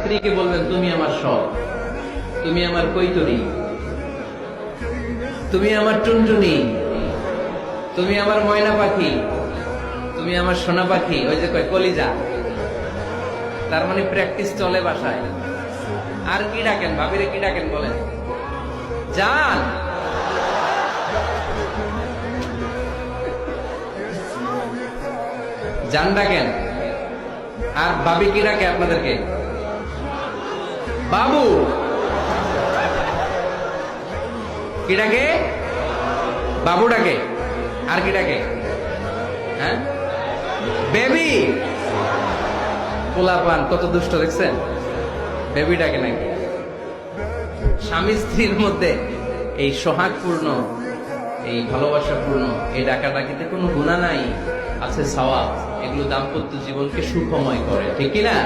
স্ত্রীকে বলবেন তুমি আমার সব, তুমি আমার কৈতরি, তুমি আমার টুনটুনি, তুমি আমার ময়না পাখি, তুমি আমার সোনা পাখি। ওই যে কয় কলিজা, তার মানে প্র্যাকটিস চলে বাসায়। আর কি ডাকেন ভাবিরে, কি ডাকেন বলেন? জান, জান ডাকেন। আর ভাবি কি ডাকে আপনাদেরকে? বাবু। কি ডাকে? বাবু ডাকে। আর কি ডাকে? হ্যাঁ, বেবি। পোলাপান কত দুষ্ট দেখছেন, বেবি ডাকে নাকি? স্বামী স্ত্রীর মধ্যে এই সোহাগপূর্ণ, এই ভালোবাসাপূর্ণ এই ডাকাডাকিতে কোনো গুনাহ নাই, আছে সওয়াব। এগুলো দাম্পত্য জীবনকে সুখময় করে, ঠিক কিনা?